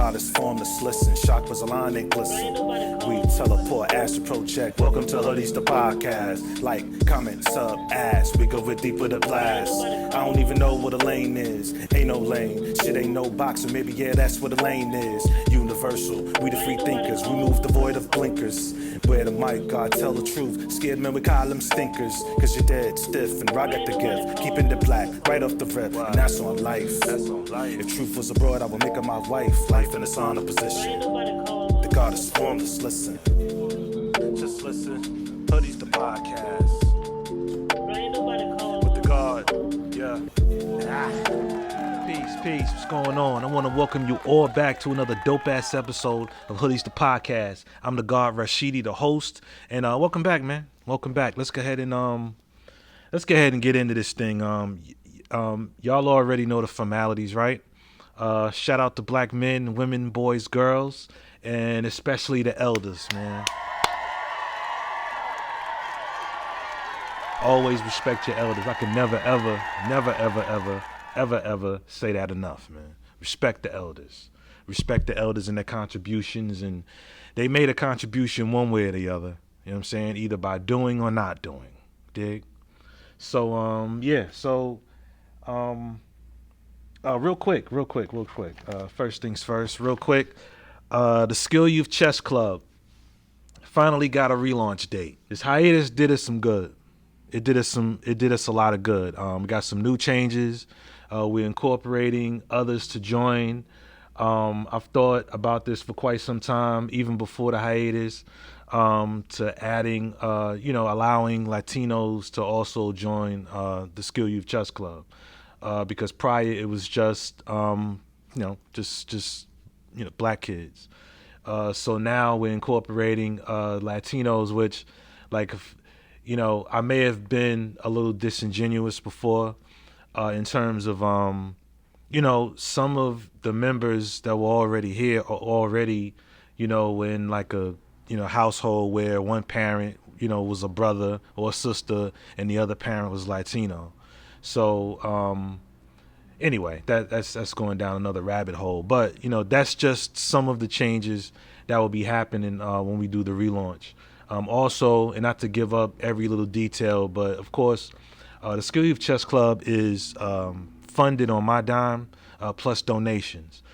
goddess formless, listen. Chakras align and glisten. We teleport, astral project. Welcome to Hoodies, the podcast. Like, comment, sub, ask. We go in deeper to blast. I don't even know what a lane is. Ain't no lane. Shit ain't no box, or maybe yeah, that's what a lane is. Universal. We the free thinkers. Remove the void of blinkers. Wear the mic, God tell the truth. Scared men, we call them stinkers. Cause you're dead stiff and I got the gift. Keeping the black right off the rip. And that's on life. If truth was abroad, I would make her my wife. Life in a sauna position. The goddess formless, listen. Just listen. Hoodies the podcast. With the God, yeah. Peace. What's going on? I want to welcome you all back to another dope-ass episode of Hoodies the Podcast. I'm the God Rashidi, the host, and welcome back, man. Welcome back. Let's go ahead and get into this thing. Y'all already know the formalities, right? Shout out to black men, women, boys, girls, and especially the elders, man. Always respect your elders. I can never, ever say that enough, man. Respect the elders. Respect the elders and their contributions, and they made a contribution one way or the other. You know what I'm saying? Either by doing or not doing. Dig? So, real quick. First things first, real quick. The Skill Youth Chess Club finally got a relaunch date. This hiatus did us some good. It did us a lot of good. We got some new changes. We're incorporating others to join. I've thought about this for quite some time, even before the hiatus, to adding, allowing Latinos to also join the Skill Youth Chess Club, because prior it was just black kids. So now we're incorporating Latinos, which, I may have been a little disingenuous before. In terms of, some of the members that were already here are already, in like a, household where one parent, was a brother or a sister and the other parent was Latino. So, anyway, that's going down another rabbit hole. But, that's just some of the changes that will be happening when we do the relaunch. Also, and not to give up every little detail, but of course, the Skill Youth Chess Club is funded on my dime, plus donations.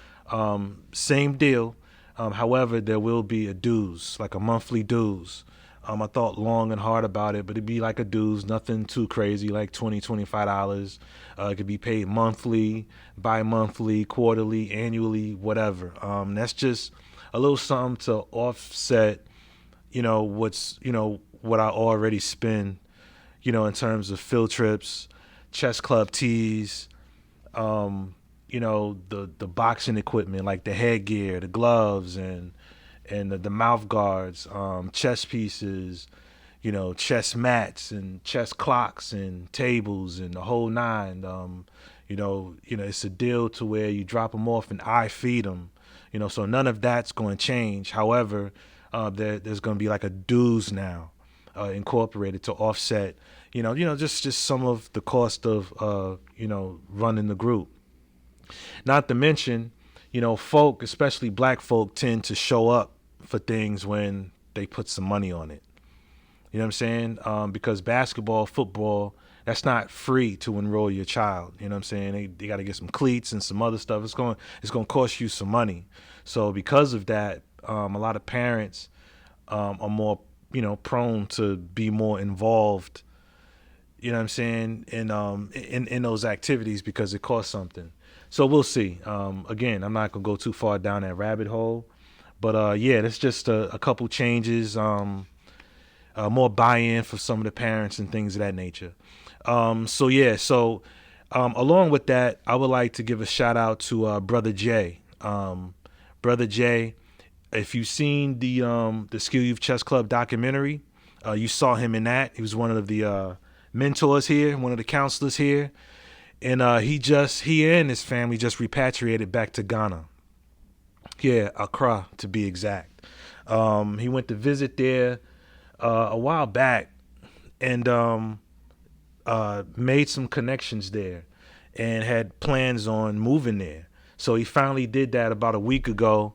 Same deal. However, there will be a dues, like a monthly dues. I thought long and hard about it, but it'd be like a dues, nothing too crazy, like $20, $25. It could be paid monthly, bi-monthly, quarterly, annually, whatever. That's just a little something to offset, what I already spend, in terms of field trips, chess club tees, the boxing equipment, like the headgear, the gloves, and the mouth guards, chess pieces, chess mats and chess clocks and tables and the whole nine. It's a deal to where you drop them off and I feed them, so none of that's going to change. However, there's going to be like a dues now incorporated to offset, just some of the cost of, running the group. Not to mention, folk, especially black folk, tend to show up for things when they put some money on it. You know what I'm saying? Because basketball, football, that's not free to enroll your child. You know what I'm saying? They got to get some cleats and some other stuff. It's going to cost you some money. So because of that, a lot of parents are more, prone to be more involved, you know what I'm saying, in those activities because it costs something. So we'll see. Again, I'm not going to go too far down that rabbit hole. But, that's just a couple changes, more buy-in for some of the parents and things of that nature. So along with that, I would like to give a shout-out to Brother Jay. Brother Jay, if you've seen the Skill Youth Chess Club documentary, you saw him in that. He was one of the mentors here, one of the counselors here. And he and his family just repatriated back to Ghana. Yeah, Accra to be exact. He went to visit there a while back and made some connections there and had plans on moving there. So he finally did that about a week ago.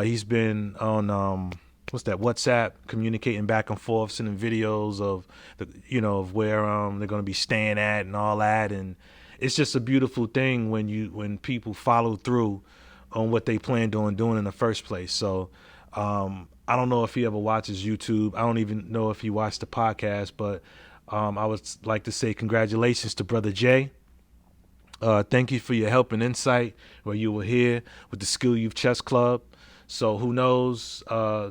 He's been on WhatsApp, communicating back and forth, sending videos of of where they're going to be staying at and all that. And it's just a beautiful thing when people follow through on what they planned on doing in the first place. So I don't know if he ever watches YouTube. I don't even know if he watched the podcast, but I would like to say congratulations to Brother Jay. Thank you for your help and insight while you were here with the Skill Youth Chess Club. So who knows,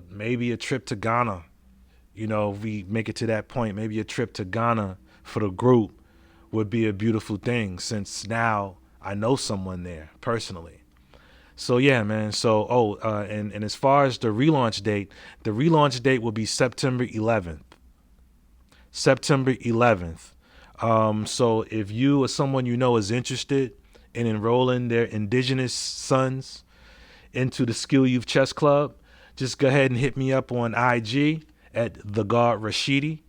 maybe a trip to Ghana. If we make it to that point, maybe a trip to Ghana for the group would be a beautiful thing, since now I know someone there personally. So yeah, man. So and as far as the relaunch date will be September 11th. September 11th. So if you or someone you know is interested in enrolling their indigenous sons into the Skill Youth Chess Club, just go ahead and hit me up on IG at the God Rashidi,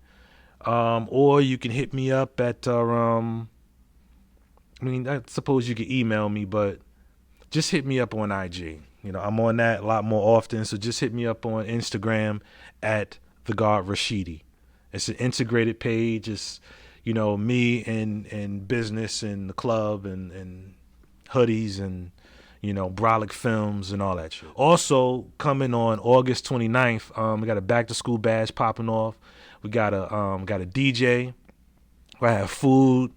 or you can hit me up at I suppose you can email me, but just hit me up on IG. I'm on that a lot more often, so just hit me up on Instagram at the God Rashidi. It's an integrated page. It's me and business and the club and hoodies and brolic films and all that shit. Also coming on August 29th, we got a back to school bash popping off. We got a DJ. We have food,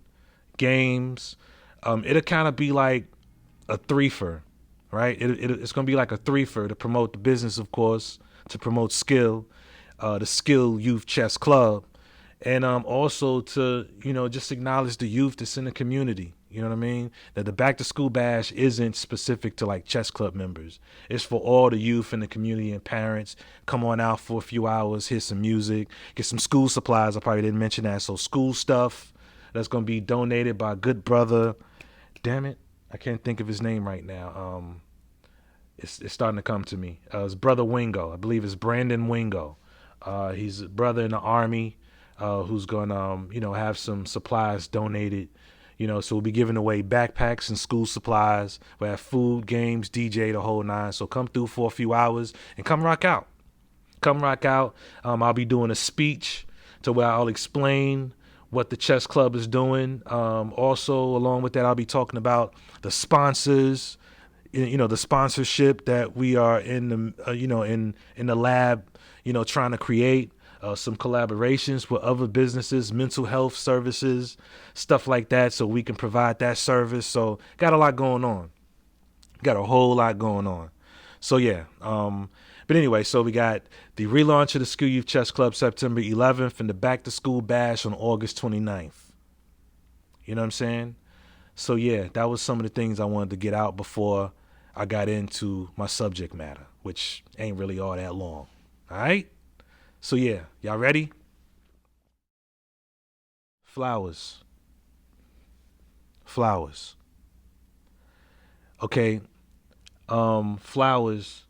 games. It'll kind of be like a threefer, right? It's gonna be like a threefer to promote the business, of course, to promote skill, the Skill Youth Chess Club, and also to just acknowledge the youth that's in the community. You know what I mean? That the back to school bash isn't specific to like chess club members. It's for all the youth in the community and parents. Come on out for a few hours, hear some music, get some school supplies. I probably didn't mention that. So school stuff that's gonna be donated by a good brother. Damn it, I can't think of his name right now. It's starting to come to me. It's Brother Wingo. I believe it's Brandon Wingo. He's a brother in the Army who's going to, have some supplies donated. So we'll be giving away backpacks and school supplies. We'll have food, games, DJ, the whole nine. So come through for a few hours and come rock out. Come rock out. I'll be doing a speech to where I'll explain what the chess club is doing. Also, along with that, I'll be talking about the sponsors, the sponsorship that we are in the, in the lab, trying to create. Some collaborations with other businesses, mental health services, stuff like that, so we can provide that service. So got a lot going on. Got a whole lot going on. So yeah. But anyway, so we got the relaunch of the Skill Youth Chess Club September 11th and the back to school bash on August 29th. You know what I'm saying? So yeah, that was some of the things I wanted to get out before I got into my subject matter, which ain't really all that long. All right? So yeah, y'all ready? Flowers. Okay. Flowers.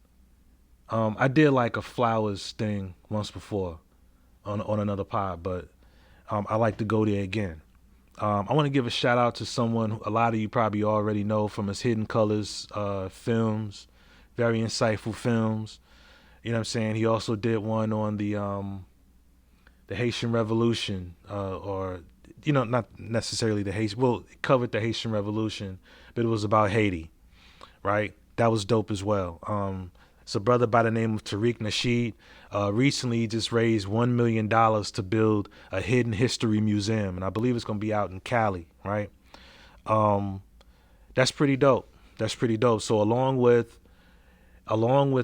I did like a flowers thing once before on another pod, but I like to go there again. I want to give a shout out to someone who a lot of you probably already know from his Hidden Colors films, very insightful films. You know what I'm saying? He also did one on the Haitian Revolution, or not necessarily the Haitian. Well, it covered the Haitian Revolution, but it was about Haiti, right? That was dope as well. It's a brother by the name of Tariq Nasheed. Recently, he just raised $1 million to build a hidden history museum, and I believe it's gonna be out in Cali, right? That's pretty dope. So along with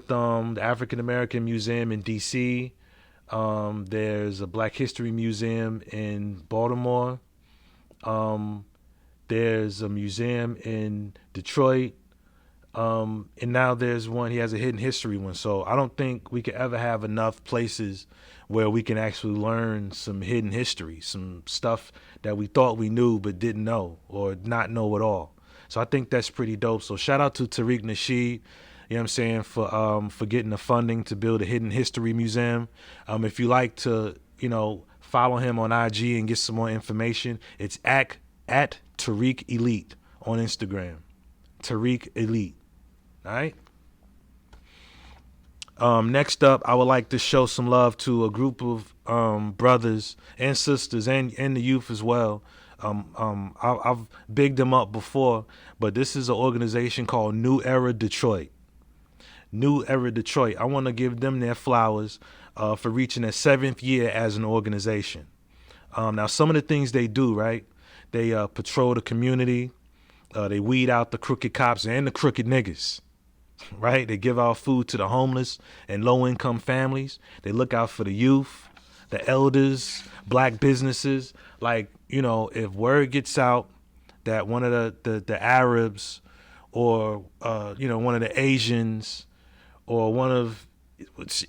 the African American Museum in D.C., there's a Black History Museum in Baltimore. There's a museum in Detroit. And now there's one, he has a hidden history one. So I don't think we could ever have enough places where we can actually learn some hidden history, some stuff that we thought we knew but didn't know or not know at all. So I think that's pretty dope. So shout out to Tariq Nasheed. You know what I'm saying, for getting the funding to build a hidden history museum. If you like to, follow him on IG and get some more information, it's at Tariq Elite on Instagram. Tariq Elite. All right. Next up, I would like to show some love to a group of brothers and sisters and the youth as well. I've bigged them up before, but this is an organization called New Era Detroit. New Era Detroit. I want to give them their flowers for reaching their 7th year as an organization. Now, some of the things they do, right? They patrol the community. They weed out the crooked cops and the crooked niggas. Right? They give out food to the homeless and low-income families. They look out for the youth, the elders, black businesses. Like, you know, if word gets out that one of the Arabs or, you know, one of the Asians or one of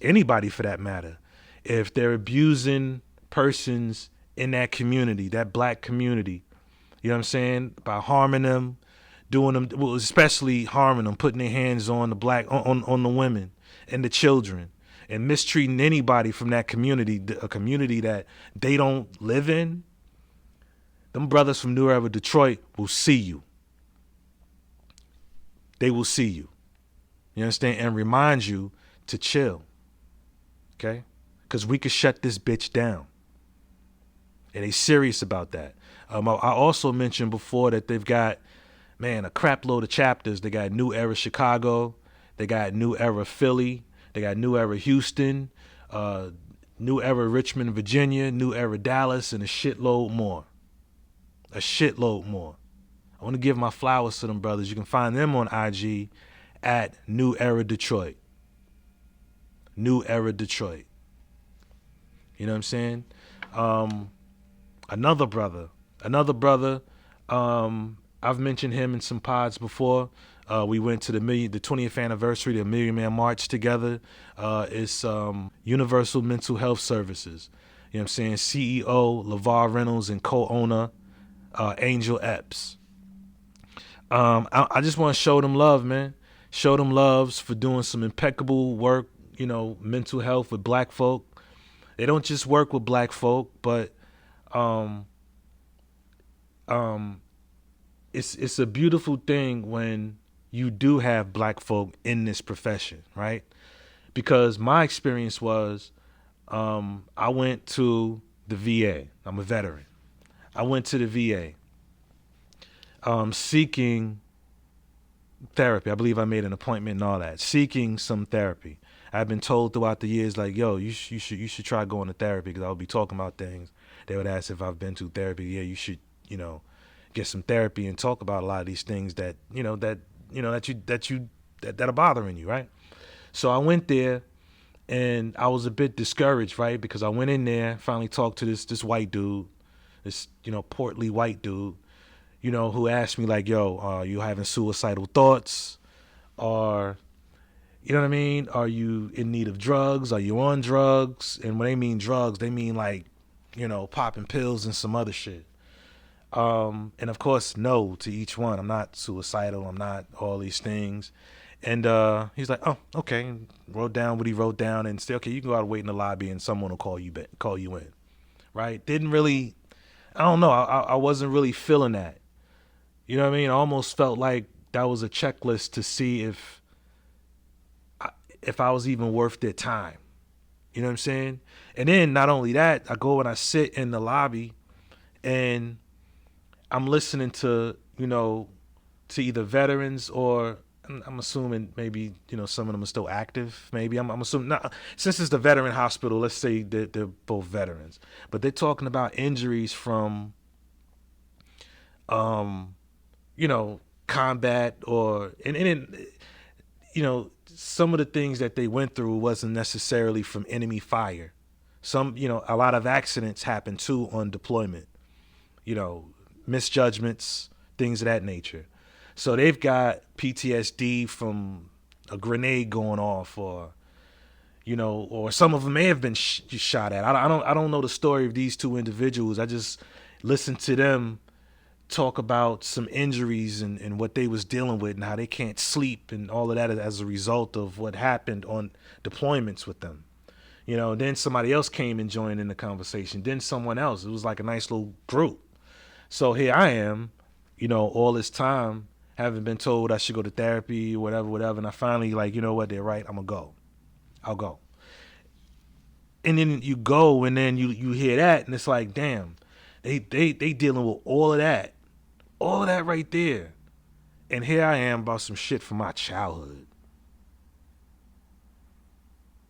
anybody for that matter, if they're abusing persons in that community, that black community, you know what I'm saying, by harming them, doing them, well, especially harming them, putting their hands on the black, on the women and the children, and mistreating anybody from that community, a community that they don't live in, them brothers from New Era Detroit will see you. They will see you. You understand? And remind you to chill. Okay? Because we could shut this bitch down. And they serious about that. I also mentioned before that they've got, man, a crap load of chapters. They got New Era Chicago. They got New Era Philly. They got New Era Houston. New Era Richmond, Virginia. New Era Dallas. And a shitload more. A shitload more. I want to give my flowers to them brothers. You can find them on IG at New Era Detroit. New Era Detroit. You know what I'm saying? Another brother. I've mentioned him in some pods before. We went to the 20th anniversary of the Million Man March together. It's Universal Mental Health Services. You know what I'm saying? CEO LeVar Reynolds and co-owner Angel Epps. I just want to show them love, man. Show them loves for doing some impeccable work, you know, mental health with black folk. They don't just work with black folk, but it's a beautiful thing when you do have black folk in this profession, right? Because my experience was I went to the VA. I'm a veteran. I went to the VA seeking therapy. I believe I made an appointment and all that, seeking some therapy. I've been told throughout the years, like, yo, you should try going to therapy, because I would be talking about things. They would ask if I've been to therapy. Yeah, you should, you know, get some therapy and talk about a lot of these things that are bothering you, right? So I went there, and I was a bit discouraged, right? Because I went in there, finally talked to this white dude, this, you know, portly white dude, you know, who asked me like, yo, are you having suicidal thoughts? Or, you know what I mean? Are you in need of drugs? Are you on drugs? And when they mean drugs, they mean like, you know, popping pills and some other shit. And of course, no to each one. I'm not suicidal. I'm not all these things. And he's like, oh, okay. And wrote down what he wrote down and said, okay, you can go out and wait in the lobby and someone will call you in. Right? Didn't really, I don't know. I wasn't really feeling that. You know what I mean? I almost felt like that was a checklist to see if I was even worth their time. You know what I'm saying? And then not only that, I go and I sit in the lobby and I'm listening to, you know, to either veterans or I'm assuming maybe, you know, some of them are still active. Maybe I'm assuming, not, since it's the veteran hospital, let's say they're both veterans, but they're talking about injuries from, you know, combat or, and you know, some of the things that they went through wasn't necessarily from enemy fire. Some, you know, a lot of accidents happen too on deployment, you know, misjudgments, things of that nature. So they've got PTSD from a grenade going off, or, you know, or some of them may have been shot at. I don't know the story of these two individuals. I just listened to them talk about some injuries and what they was dealing with and how they can't sleep and all of that as a result of what happened on deployments with them. You know, then somebody else came and joined in the conversation. Then someone else. It was like a nice little group. So here I am, you know, all this time haven't been told I should go to therapy, whatever. And I finally like, you know what, they're right. I'm gonna go. I'll go. And then you go, and then you hear that, and it's like, damn, they dealing with all of that right there. And here I am about some shit from my childhood.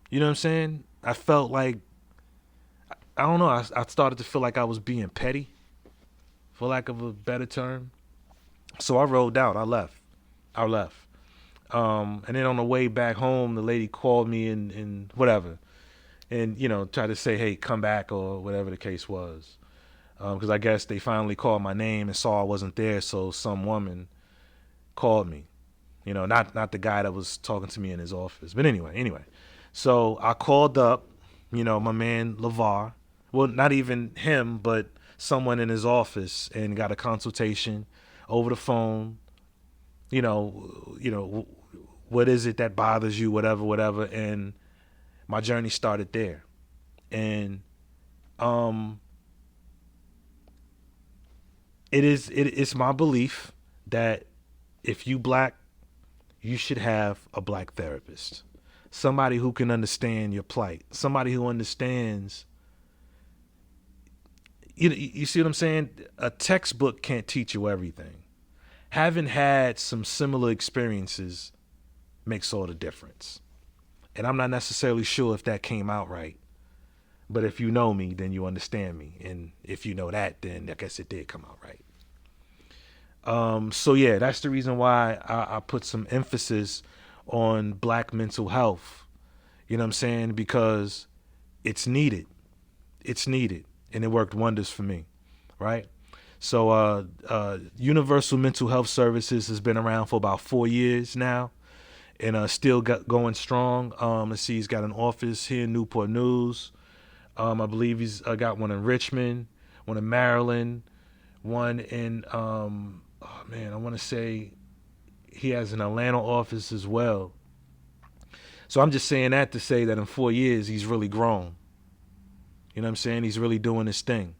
You know what I'm saying? I felt like, I don't know, I started to feel like I was being petty, for lack of a better term. So I rolled out. I left. And then on the way back home, the lady called me and whatever. And, you know, tried to say, hey, come back or whatever the case was. Because I guess they finally called my name and saw I wasn't there. So some woman called me. You know, not the guy that was talking to me in his office. But anyway. So I called up, you know, my man LeVar. Well, not even him, but someone in his office, and got a consultation over the phone. You know, what is it that bothers you, whatever. And my journey started there. And it's my belief that if you black, you should have a black therapist. Somebody who can understand your plight. Somebody who understands. You see what I'm saying? A textbook can't teach you everything. Having had some similar experiences makes all the difference. And I'm not necessarily sure if that came out right. But if you know me, then you understand me. And if you know that, then I guess it did come out right. So yeah, that's the reason why I put some emphasis on black mental health. You know what I'm saying? Because it's needed. It's needed. And it worked wonders for me. Right? So Universal Mental Health Services has been around for about 4 years now. And still going strong. Let's see, he's got an office here in Newport News. I believe he's got one in Richmond, one in Maryland, one in, I want to say he has an Atlanta office as well. So I'm just saying that to say that in 4 years, he's really grown. You know what I'm saying? He's really doing his thing.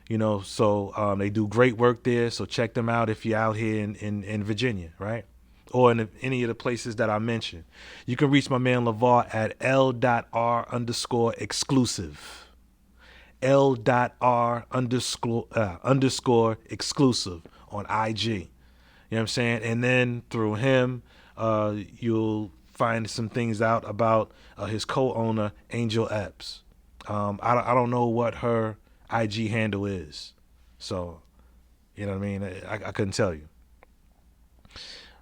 You know, so they do great work there. So check them out if you're out here in Virginia, right? Or in any of the places that I mentioned. You can reach my man LeVar at L.R_exclusive. L.R_exclusive on IG. You know what I'm saying? And then through him, you'll find some things out about his co-owner, Angel Epps. I don't know what her IG handle is. So, you know what I mean? I couldn't tell you.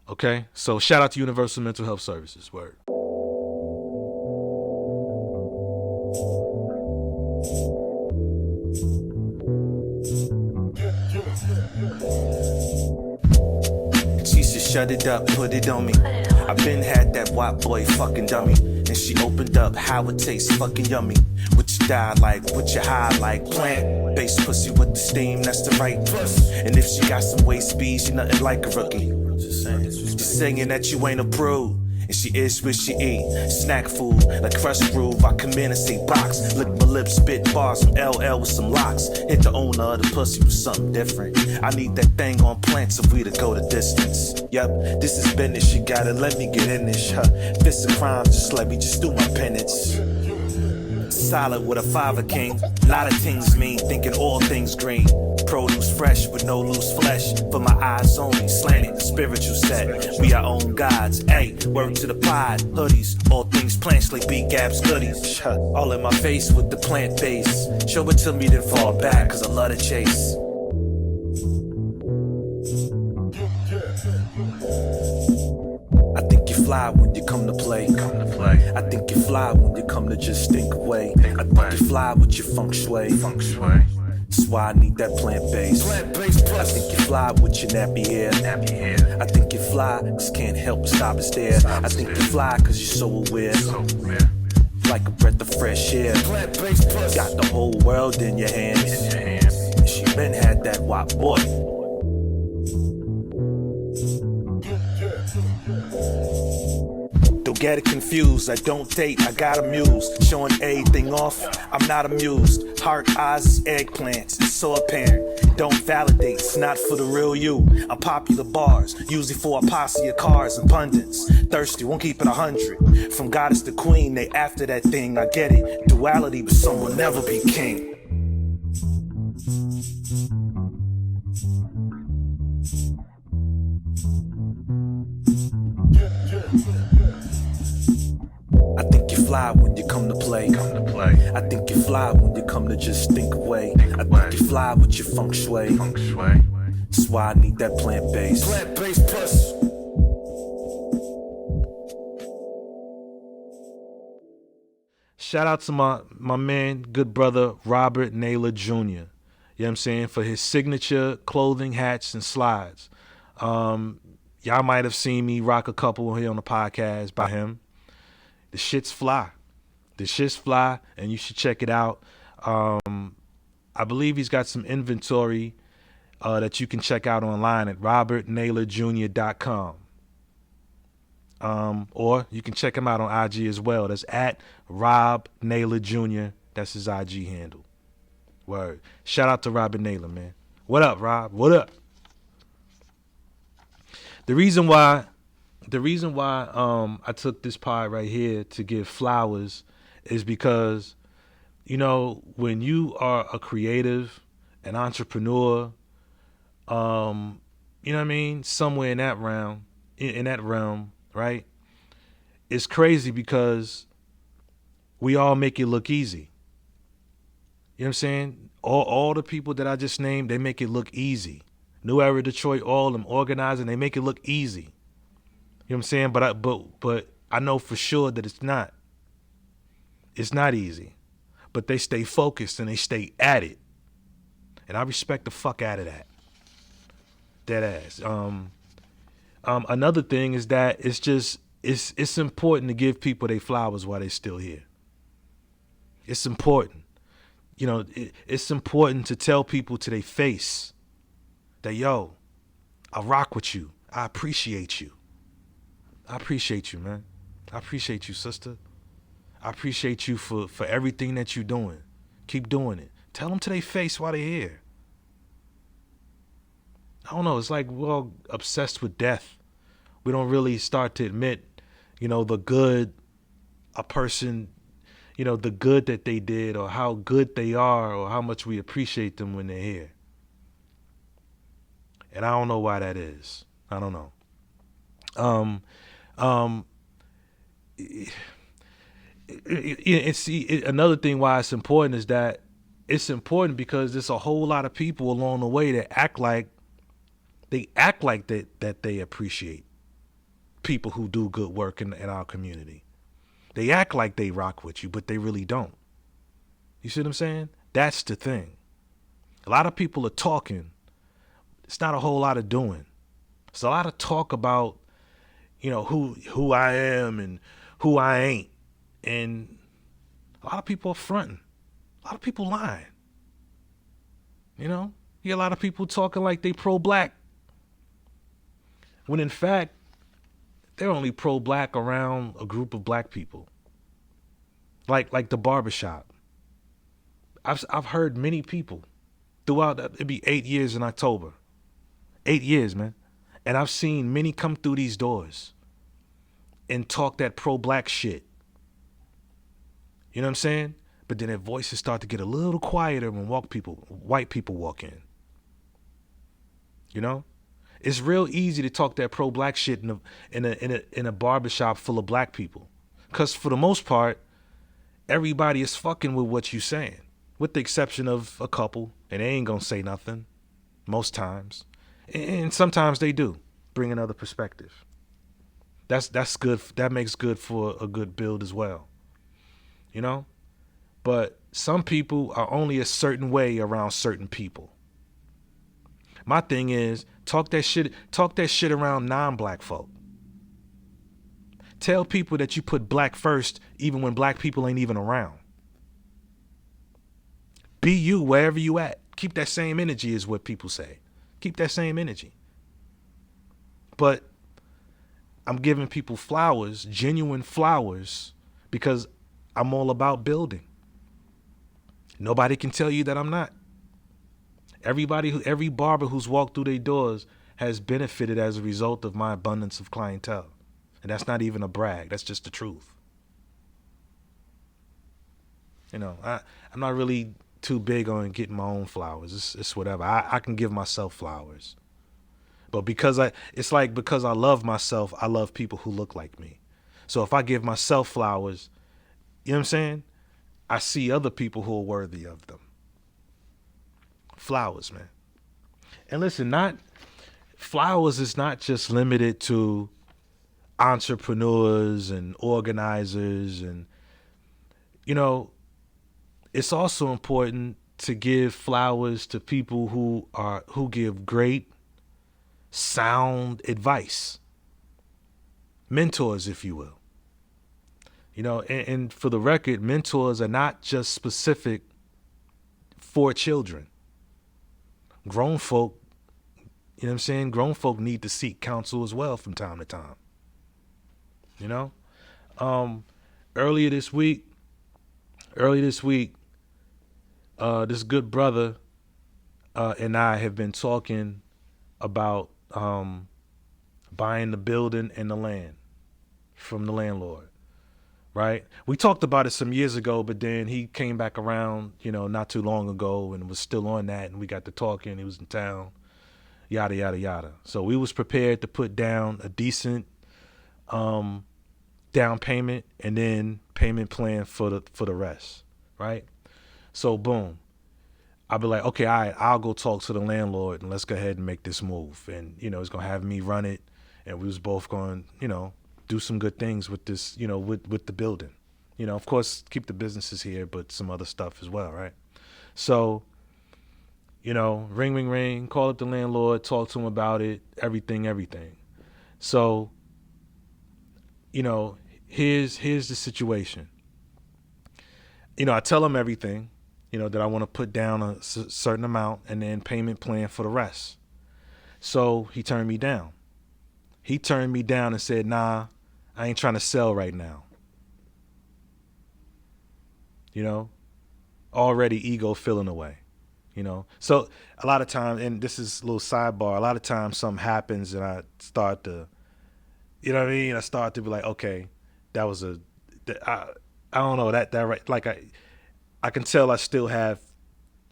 Okay, so shout out to Universal Mental Health Services. Word. She said, shut it up, put it on me. I been had that white boy fucking dummy. And she opened up how it tastes fucking yummy. What you die like, what you high like. Plant-based pussy with the steam, that's the right puss. And if she got some waist speed, she nothing like a rookie. Just saying that you ain't a prude. And she is what she eat. Snack food, like crust groove. I come in and say box. Lick my lips, spit bars from LL with some locks. Hit the owner of the pussy with something different. I need that thing on plants if we to go the distance. Yep, this is business. You gotta let me get in this. Fist of crime, just let me just do my penance. Solid with a father king. Lot of things mean, thinking all things green. Produce fresh with no loose flesh. For my eyes only, slanted, spiritual set. We our own gods, ayy, word to the pod. Hoodies, all things plants like B-Gabs goodies. All in my face with the plant base. Show it to me then fall back, cause I love to chase. I think you fly when you come to play. I think you fly when you come to just think away. I think you fly with your feng shui. That's why I need that plant base. I think you fly with your nappy hair. I think you fly, just can't help but stop and stare. I think you fly cause you're so aware. Like a breath of fresh air. Got the whole world in your hands. And she been had that wop boy. Don't get it confused, I don't date, I got a muse. Showing everything off, I'm not amused. Heart, eyes, eggplants, it's so apparent. don't validate, it's not for the real you. I'm popular bars, usually for a posse of cars and pundits. Thirsty, won't keep it 100. From goddess to queen, they after that thing, I get it. Duality, but some will never be king. I think you fly when you come to play. I think you fly when you come to just think away. I think you fly with your feng shui. That's why I need that plant-based. Plant-based plus. Shout out to my man, good brother, Robert Naylor Jr. You know what I'm saying? For his signature clothing, hats, and slides. Y'all might have seen me rock a couple here on the podcast by him. The shit's fly. And you should check it out. I believe he's got some inventory that you can check out online at robertnaylorjr.com. Or you can check him out on IG as well. That's at Rob Naylor Jr. That's his IG handle. Word. Shout out to Robert Naylor, man. What up, Rob? What up? The reason why I took this pod right here to give flowers is because, you know, when you are a creative, an entrepreneur, you know what I mean, somewhere in that realm, right? It's crazy because we all make it look easy. You know what I'm saying? All the people that I just named, they make it look easy. New Era Detroit, all them organizing, they make it look easy. You know what I'm saying? But I know for sure that it's not. It's not easy. But they stay focused and they stay at it. And I respect the fuck out of that. Dead ass. Another thing is that it's important to give people their flowers while they're still here. It's important. You know, it's important to tell people to their face that, yo, I rock with you. I appreciate you. I appreciate you, man. I appreciate you, sister. I appreciate you for everything that you're doing. Keep doing it. Tell them to their face while they're here. I don't know. It's like we're all obsessed with death. We don't really start to admit, you know, the good a person, you know, the good that they did or how good they are or how much we appreciate them when they're here. And I don't know why that is. I don't know. Another thing why it's important is that it's important because there's a whole lot of people along the way that act like that they appreciate people who do good work in our community. They act like they rock with you, but they really don't. You see what I'm saying? That's the thing. A lot of people are talking. It's not a whole lot of doing. It's a lot of talk about, you know, who I am and who I ain't. And a lot of people are fronting. A lot of people lying. You know? You hear a lot of people talking like they pro-black. When in fact, they're only pro-black around a group of black people. Like the barbershop. I've heard many people throughout, it'd be 8 years in October. 8 years, man. And I've seen many come through these doors and talk that pro-black shit. You know what I'm saying? But then their voices start to get a little quieter when white people walk in. You know? It's real easy to talk that pro-black shit in a barbershop full of black people. Because for the most part, everybody is fucking with what you saying. With the exception of a couple. And they ain't gonna say nothing. Most times. And sometimes they do. Bring another perspective. That's good. That makes good for a good build as well. You know? But some people are only a certain way around certain people. My thing is, talk that shit around non-black folk. Tell people that you put black first even when black people ain't even around. Be you wherever you at. Keep that same energy is what people say. Keep that same energy. But I'm giving people flowers, genuine flowers, because I'm all about building. Nobody can tell you that I'm not. Every barber who's walked through their doors has benefited as a result of my abundance of clientele. And that's not even a brag. That's just the truth. You know, I'm not really too big on getting my own flowers. It's whatever. I can give myself flowers. But because I love myself, I love people who look like me. So if I give myself flowers, you know what I'm saying? I see other people who are worthy of them. Flowers, man. And listen, flowers is not just limited to entrepreneurs and organizers, and you know, it's also important to give flowers to people who give great sound advice. Mentors, if you will. You know, and for the record, mentors are not just specific for children. Grown folk, you know what I'm saying? Grown folk need to seek counsel as well from time to time. You know? Earlier this week, this good brother and I have been talking about buying the building and the land from the landlord, right? We talked about it some years ago, but then he came back around, you know, not too long ago and was still on that, and we got to talking. He was in town, yada, yada, yada. So we was prepared to put down a decent down payment and then payment plan for the rest, right? So boom, I'll be like, okay, all right, I'll go talk to the landlord and let's go ahead and make this move. And, you know, it's going to have me run it. And we was both going, you know, do some good things with this, you know, with the building. You know, of course, keep the businesses here, but some other stuff as well, right? So, you know, ring, ring, ring, call up the landlord, talk to him about it, everything. So, you know, here's the situation. You know, I tell him everything, you know, that I want to put down a certain amount and then payment plan for the rest. So he turned me down. He turned me down and said, nah, I ain't trying to sell right now. You know, already ego feeling away, you know. So a lot of times, and this is a little sidebar, a lot of times something happens and I start to, you know what I mean? I start to be like, okay, that was I don't know, that right, like I can tell I still have,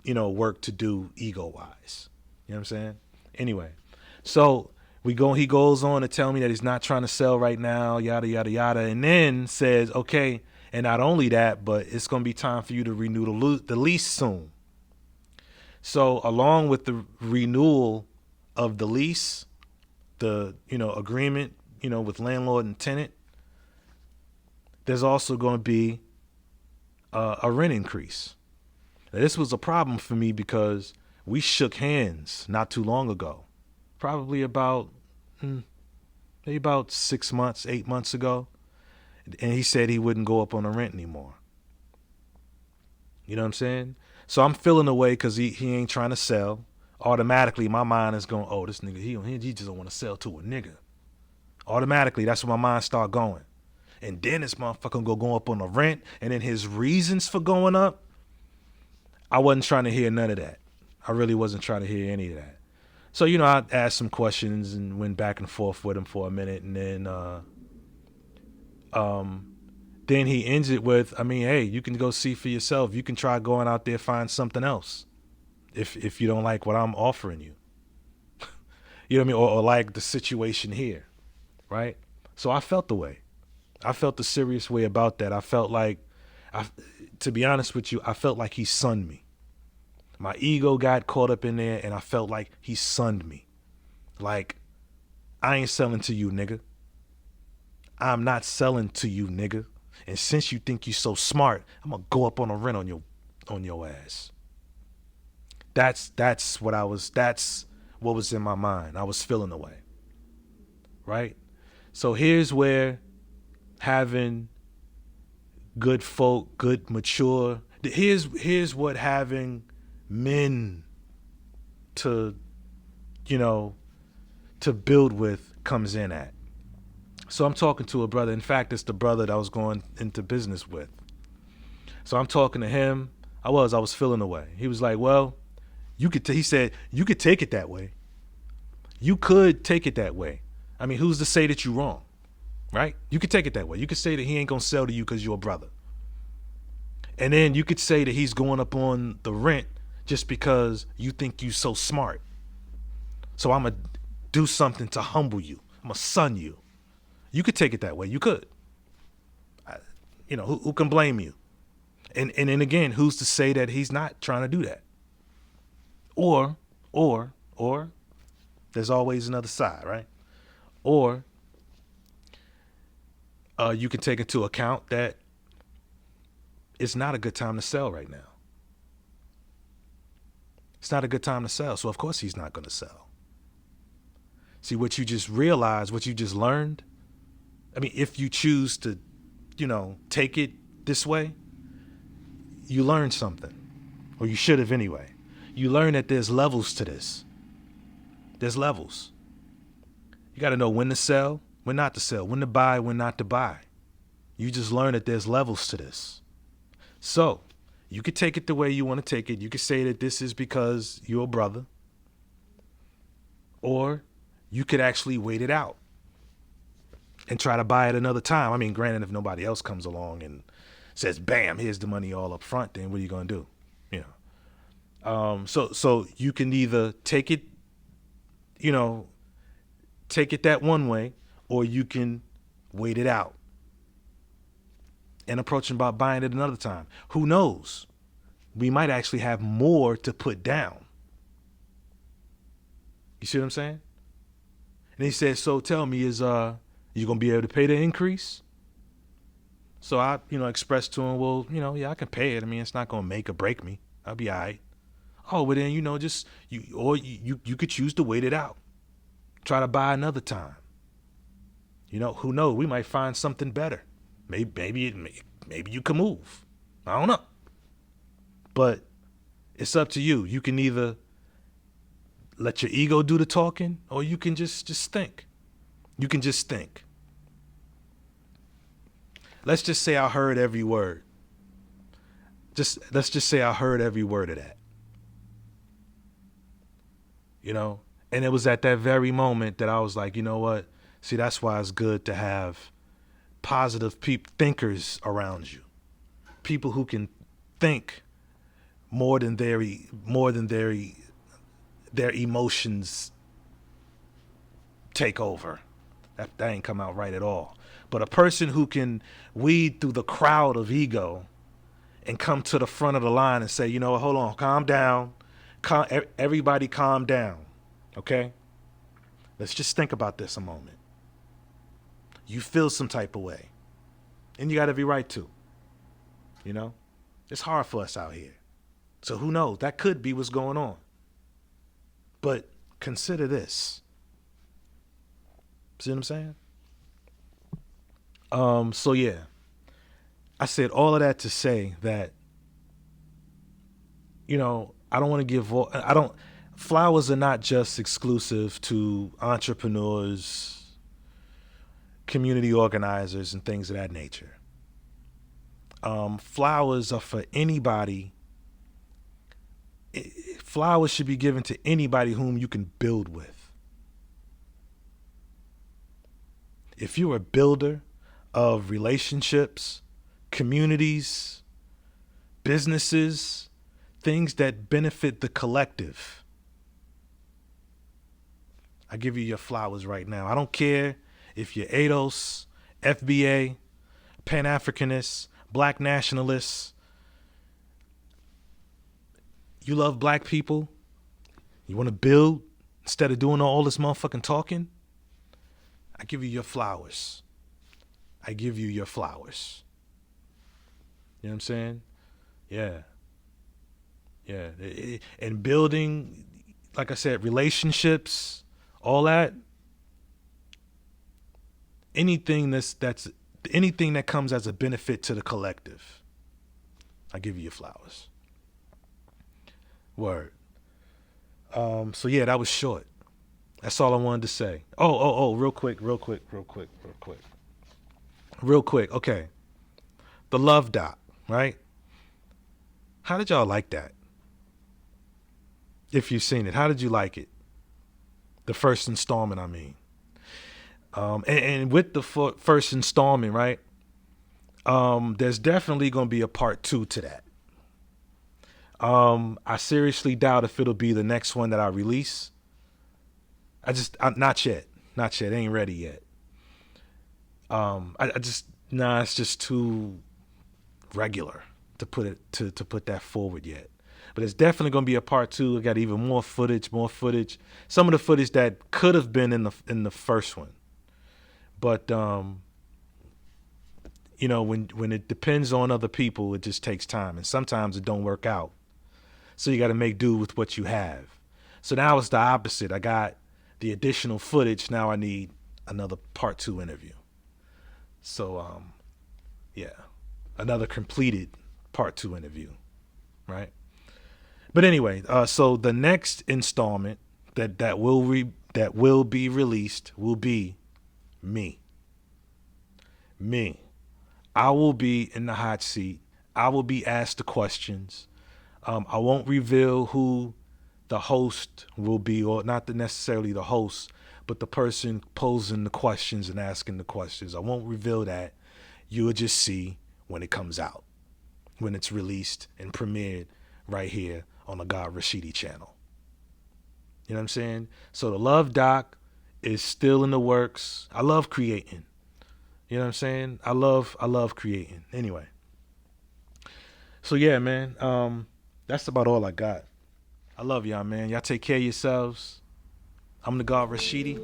you know, work to do ego-wise. You know what I'm saying? Anyway, so he goes on to tell me that he's not trying to sell right now, yada, yada, yada, and then says, okay, and not only that, but it's going to be time for you to renew the lease soon. So along with the renewal of the lease, the, you know, agreement, you know, with landlord and tenant, there's also going to be a rent increase. Now, this was a problem for me because we shook hands not too long ago, probably about maybe about 6 months, 8 months ago, and he said he wouldn't go up on the rent anymore. You know what I'm saying? So I'm feeling away because he ain't trying to sell. Automatically, my mind is going, oh, this nigga, he just don't want to sell to a nigga. Automatically, that's where my mind start going. And then this motherfucker go up on the rent, and then his reasons for going up, I wasn't trying to hear none of that. I really wasn't trying to hear any of that. So, you know, I asked some questions and went back and forth with him for a minute, and then he ends it with, I mean, hey, you can go see for yourself. You can try going out there, find something else if you don't like what I'm offering you. You know what I mean? Or like the situation here, right? So I felt the way. I felt the serious way about that. I felt like, to be honest with you, I felt like he sunned me. My ego got caught up in there, and I felt like he sunned me. Like, I ain't selling to you, nigga. I'm not selling to you, nigga. And since you think you so smart, I'm gonna go up on a rent on your ass. That's what was in my mind. I was feeling the way. Right? So here's where having good folk, good mature, here's what having men to, you know, to build with comes in at. So I'm talking to a brother. In fact, it's the brother that I was going into business with. So I'm talking to him. I was feeling the way. He was like, well, He said, you could take it that way. You could take it that way. I mean, who's to say that you're wrong, right? You could take it that way. You could say that he ain't going to sell to you because you're a brother. And then you could say that he's going up on the rent just because you think you so smart. So I'm going to do something to humble you. I'm going to sun you. You could take it that way. You could. Who can blame you? And then again, who's to say that he's not trying to do that? Or there's always another side, right? Or you can take into account that it's not a good time to sell right now. It's not a good time to sell. So of course he's not going to sell. See, what you just realized, what you just learned, I mean, if you choose to, take it this way, you learned something, or you should have anyway. You learn that there's levels to this. There's levels. You got to know when to sell, when not to sell, when to buy, when not to buy. You just learn that there's levels to this. So you could take it the way you want to take it. You could say that this is because you're a brother, or you could actually wait it out and try to buy it another time. I mean, granted, if nobody else comes along and says, bam, here's the money all up front, then what are you going to do? So you can either take it, take it that one way, or you can wait it out and approach him about buying it another time. Who knows? We might actually have more to put down. You see what I'm saying? And he said, so tell me, is you going to be able to pay the increase? So I, expressed to him, well, yeah, I can pay it. I mean, it's not going to make or break me. I'll be all right. Oh, but then, you could choose to wait it out. Try to buy another time. Who knows? We might find something better. Maybe you can move. I don't know. But it's up to you. You can either let your ego do the talking, or you can just think. You can just think. Let's just say I heard every word. Let's just say I heard every word of that. And it was at that very moment that I was like, you know what? See, that's why it's good to have positive thinkers around you. People who can think more than their emotions take over. That ain't come out right at all. But a person who can weed through the crowd of ego and come to the front of the line and say, hold on, calm down. Everybody calm down. Okay? Let's just think about this a moment. You feel some type of way. And you got every right to. It's hard for us out here. So who knows? That could be what's going on. But consider this. See what I'm saying? So yeah. I said all of that to say that, I don't want to flowers are not just exclusive to entrepreneurs, community organizers, and things of that nature. Flowers are for anybody. Flowers should be given to anybody whom you can build with. If you're a builder of relationships, communities, businesses, things that benefit the collective, I give you your flowers right now. I don't care if you're ADOS, FBA, Pan-Africanist, Black nationalists. You love black people. You want to build instead of doing all this motherfucking talking. I give you your flowers. I give you your flowers. You know what I'm saying? Yeah. Yeah. And building, like I said, relationships, all that. Anything that comes as a benefit to the collective, I give you your flowers. Word. So yeah, that was short. That's all I wanted to say. Oh, real quick. Okay. The Love Doc, right? How did y'all like that? If you've seen it, how did you like it? The first installment, I mean. And with the first installment, right? There's definitely going to be a part 2 to that. I seriously doubt if it'll be the next one that I release. Not yet. Ain't ready yet. It's just too regular to put it to put that forward yet. But it's definitely gonna be a part 2. I got even more footage. Some of the footage that could have been in the first one. But you know, when it depends on other people, it just takes time, and sometimes it don't work out. So you got to make do with what you have. So now it's the opposite. I got the additional footage. Now I need another part 2 interview. So yeah, another completed part 2 interview, right? But anyway, so the next installment that will be released will be me. I will be in the hot seat. I will be asked the questions. I won't reveal who the host will be, or not necessarily the host, but the person posing the questions and asking the questions. I won't reveal that. You'll just see when it comes out, when it's released and premiered right here on the God Rashidi channel. You know what I'm saying? So the Love Doc is still in the works. I love creating. You know what I'm saying? I love creating. Anyway. So yeah, man. That's about all I got. I love y'all, man. Y'all take care of yourselves. I'm the God Rashidi.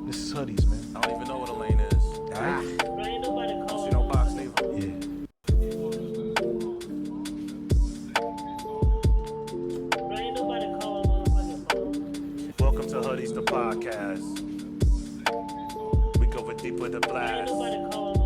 This is Hoodies, man. I don't even know what a lane is. All right? Ain't nobody calling. You know Box neither? Yeah. Ain't nobody calling motherfucking phone. Welcome to Hoodies, the podcast. We go with deep with the Ain't blast. nobody calling.